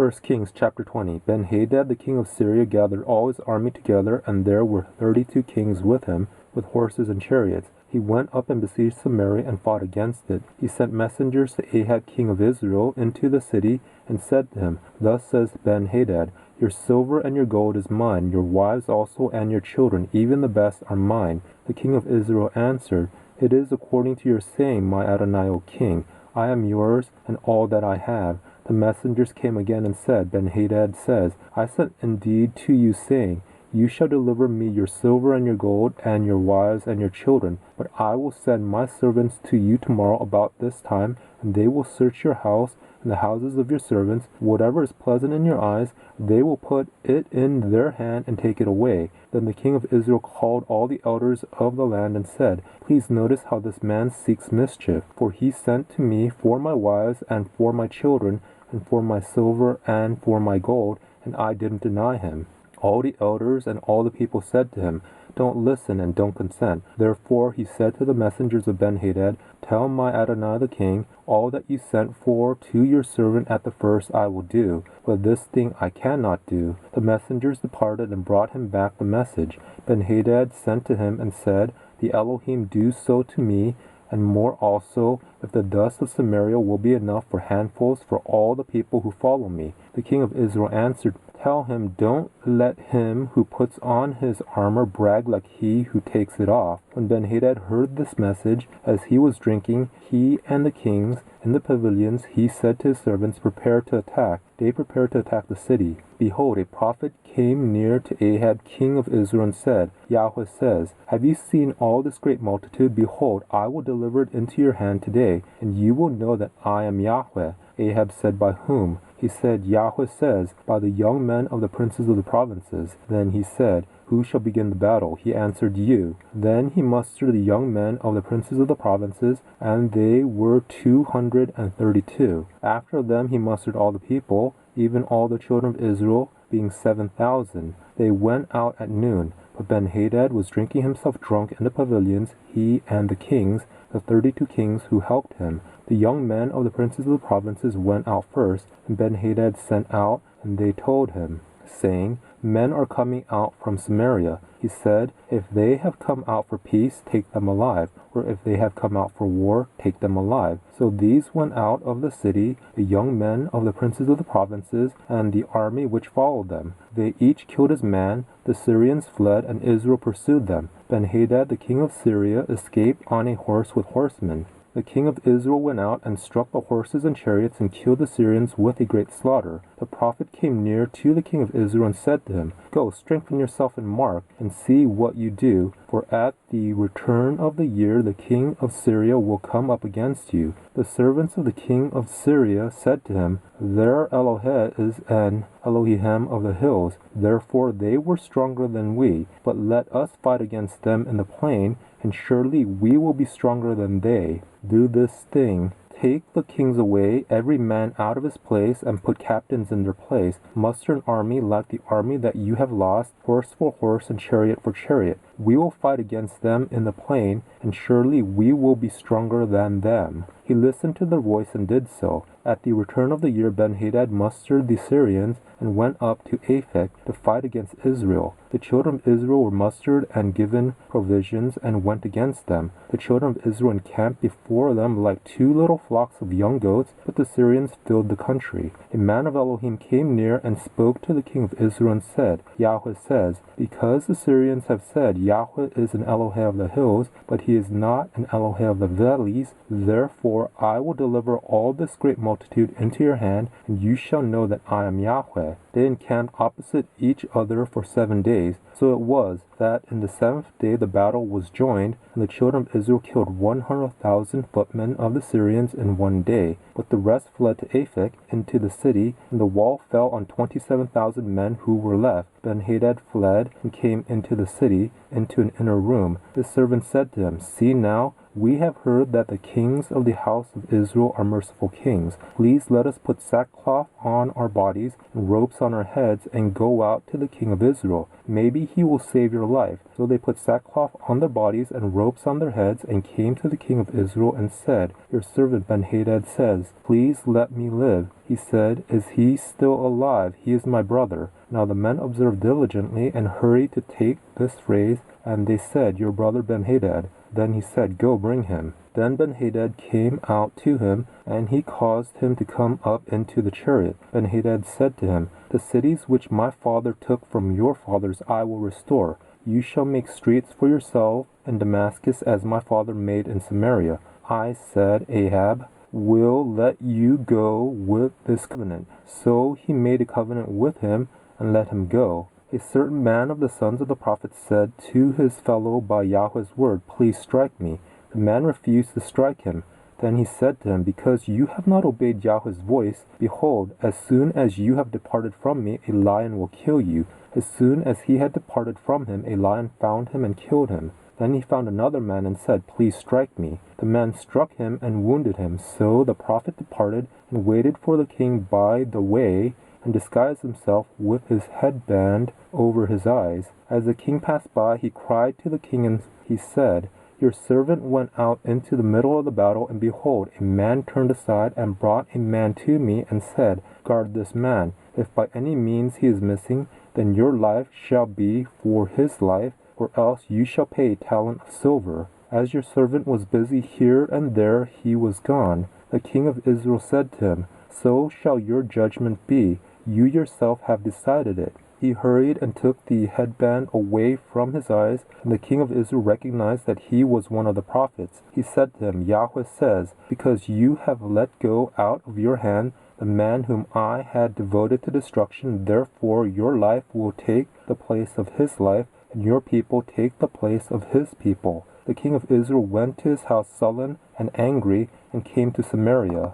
1 Kings chapter 20. Ben-Hadad the king of Syria gathered all his army together, and there were 32 kings with him, with horses and chariots. He went up and besieged Samaria and fought against it. He sent messengers to Ahab king of Israel into the city, and said to him, Thus says Ben-Hadad, Your silver and your gold is mine, your wives also and your children, even the best, are mine. The king of Israel answered, It is according to your saying, my Adonai, O king. I am yours, and all that I have. The messengers came again and said, Ben-Hadad says, I sent indeed to you, saying, You shall deliver me your silver and your gold, and your wives and your children. But I will send my servants to you tomorrow about this time, and they will search your house and the houses of your servants. Whatever is pleasant in your eyes, they will put it in their hand and take it away. Then the king of Israel called all the elders of the land and said, Please notice how this man seeks mischief. For he sent to me for my wives and for my children, and for my silver and for my gold, and I didn't deny him. All the elders and all the people said to him, Don't listen and don't consent. Therefore he said to the messengers of Ben-Hadad, Tell my Adonai the king, all that you sent for to your servant at the first I will do, but this thing I cannot do. The messengers departed and brought him back the message. Ben-Hadad sent to him and said, The Elohim do so to me, and more also, if the dust of Samaria will be enough for handfuls for all the people who follow me. The king of Israel answered, Tell him, don't let him who puts on his armor brag like he who takes it off. When Ben-Hadad heard this message, as he was drinking, he and the kings in the pavilions, he said to his servants, Prepare to attack. They prepared to attack the city. Behold, a prophet came near to Ahab king of Israel and said, Yahweh says, Have you seen all this great multitude? Behold, I will deliver it into your hand today, and you will know that I am Yahweh. Ahab said, By whom? He said, Yahweh says, By the young men of the princes of the provinces. Then he said, Who shall begin the battle? He answered, You. Then he mustered the young men of the princes of the provinces, and they were 232. After them he mustered all the people, even all the children of Israel, being 7,000. They went out at noon. But Ben-Hadad was drinking himself drunk in the pavilions, he and the kings, the 32 kings who helped him. The young men of the princes of the provinces went out first, and Ben-Hadad sent out, and they told him, saying, Men are coming out from Samaria. He said, If they have come out for peace, take them alive, or if they have come out for war, take them alive. So these went out of the city, the young men of the princes of the provinces, and the army which followed them. They each killed his man. The Syrians fled, and Israel pursued them. Ben-Hadad the king of Syria escaped on a horse with horsemen. The king of Israel went out and struck the horses and chariots and killed the Syrians with a great slaughter. The prophet came near to the king of Israel and said to him, Go, strengthen yourself and mark, and see what you do, for at the return of the year the king of Syria will come up against you. The servants of the king of Syria said to him, Their Eloheh is an Elohim of the hills, therefore they were stronger than we. But let us fight against them in the plain, and surely we will be stronger than they. Do this thing. Take the kings away, every man out of his place, and put captains in their place. Muster an army like the army that you have lost, horse for horse and chariot for chariot. We will fight against them in the plain, and surely we will be stronger than them. He listened to their voice and did so. At the return of the year, Ben-Hadad mustered the Syrians and went up to Aphek to fight against Israel. The children of Israel were mustered and given provisions and went against them. The children of Israel encamped before them like two little flocks of young goats, but the Syrians filled the country. A man of Elohim came near and spoke to the king of Israel and said, Yahweh says, Because the Syrians have said, Yahweh is an Elohim of the hills, but he is not an Elohim of the valleys, therefore I will deliver all this great multitude into your hand, and you shall know that I am Yahweh. They encamped opposite each other for 7 days. So it was that in the 7th day the battle was joined, and the children of Israel killed 100,000 footmen of the Syrians in 1 day. But the rest fled to Aphek into the city, and the wall fell on 27,000 men who were left. Ben-Hadad fled and came into the city, into an inner room. His servant said to him, See now, We have heard that the kings of the house of Israel are merciful kings. Please let us put sackcloth on our bodies and ropes on our heads and go out to the king of Israel. Maybe he will save your life." So they put sackcloth on their bodies and ropes on their heads and came to the king of Israel and said, "Your servant Ben-Hadad says, 'Please let me live.'" He said, "Is he still alive? He is my brother." Now the men observed diligently and hurried to take this phrase, and they said, "Your brother Ben-Hadad." Then he said, "Go, bring him." Then Ben-Hadad came out to him, and he caused him to come up into the chariot. Ben-Hadad said to him, "The cities which my father took from your fathers I will restore. You shall make streets for yourself in Damascus as my father made in Samaria." I said, "Ahab will let you go with this covenant." So he made a covenant with him and let him go. A certain man of the sons of the prophets said to his fellow by Yahweh's word, "Please strike me." The man refused to strike him. Then he said to him, "Because you have not obeyed Yahweh's voice, behold, as soon as you have departed from me, a lion will kill you." As soon as he had departed from him, a lion found him and killed him. Then he found another man and said, "Please strike me." The man struck him and wounded him. So the prophet departed and waited for the king by the way, and disguised himself with his headband over his eyes. As the king passed by, he cried to the king and he said, "Your servant went out into the middle of the battle, and behold, a man turned aside and brought a man to me and said, 'Guard this man. If by any means he is missing, then your life shall be for his life, or else you shall pay a talent of silver.' As your servant was busy here and there, he was gone." The king of Israel said to him, "So shall your judgment be. You yourself have decided it." He hurried and took the headband away from his eyes, and the king of Israel recognized that he was one of the prophets. He said to him, "Yahweh says, because you have let go out of your hand the man whom I had devoted to destruction, therefore your life will take the place of his life, and your people take the place of his people." The king of Israel went to his house sullen and angry, and came to Samaria.